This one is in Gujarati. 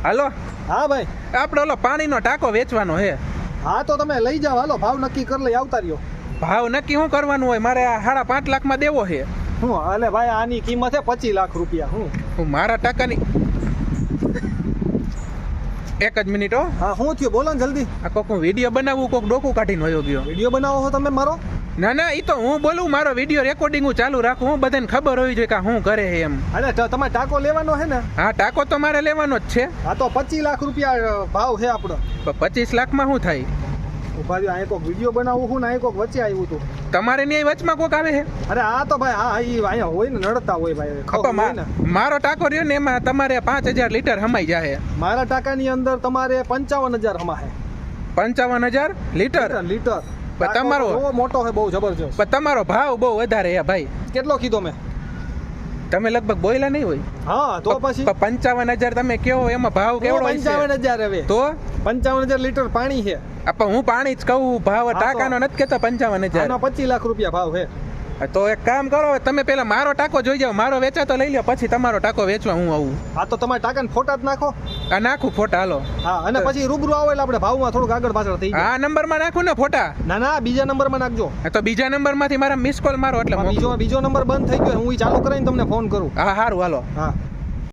હાલો હા ભાઈ. આપણે ઓલો પાણીનો ટાંકો વેચવાનો છે. હા તો તમે લઈ જાઓ, હાલો ભાવ નક્કી કરી લઈ આવતા રહ્યો. ભાવ નક્કી શું કરવાનું હોય? મારે આ 5.5 લાખમાં દેવો છે. હું હાલે ભાઈ, આની કિંમત છે 25 લાખ રૂપિયા. હું મારા ટાંકાની એક જ મિનિટ હો. હા શું થયું બોલો ને જલ્દી. આ કોક હું વિડીયો બનાવું, કોક ડોકું કાઢીને વયો ગયો. વિડીયો બનાવો છો તમે મારો? ના ના, એ તો હું બોલું, મારો વિડીયો રેકોર્ડિંગ હું ચાલુ રાખું. હું બધાને ખબર હોવી જોઈએ કે શું કરે છે એમ. અરે તમારે ટાંકો લેવાનો છે ને? હા, ટાંકો તો મારે લેવાનો જ છે. હા તો 25 લાખ રૂપિયા ભાવ છે આપણો. 25 લાખમાં શું થાય? ઉભા રહ્યો, અહીં કોઈક વિડીયો બનાવું છું ને અહીં કોઈક વચ્ચે આવ્યું હતું. તમારે નહીં વચમાં કોક આવે છે? અરે આ તો ભાઈ હા એ અહીંયા હોય ને, નડતા હોય ભાઈ. મારો ટાંકો રહ્યો ને એમાં તમારે 5000 લીટર હમાઈ જાય. મારા ટાંકાની અંદર તમારે 55000 હમાશે. 55000 લીટર? લીટર. તમારો બહુ મોટો છે, બહુ જબરજસ્ત. તમારો ભાવ બહુ વધારે છે ભાઈ. કેટલો કીધો મેં? તમે લગભગ બોયલા નહીં હોય. હા તો પછી 55000 તમે કેવો, એમાં ભાવ કેવડો? 55000 હવે તો 55000 લીટર પાણી છે. હું પાણી જ કહું, ભાવ ટાંકાનો નથી કેતો. 55000 25 લાખ રૂપિયા ભાવ છે. તો એક કામ કરો, તમે પેલા મારો ટાંકો જોઈ જાઓ, મારો વેચાતો લઈ લો, પછી તમારો ટાંકો વેચવા હું આવું. હા તો તમારે ટાંકાના ફોટા જ નાખો. આ નાખું ફોટા, હાલો. હા અને પછી રૂબરૂ આવો એટલે આપણે ભાવમાં થોડુંક આગળ પાછળ થઈ જાય. આ નંબરમાં નાખું ને ફોટા? ના ના, બીજા નંબરમાં નાખજો. તો બીજા નંબરમાંથી મારા મિસ કોલ મારો એટલે બીજો નંબર બંધ થઈ ગયો, હું ઈ ચાલુ કરીને તમને ફોન કરું. હા સારું, હાલો. હા.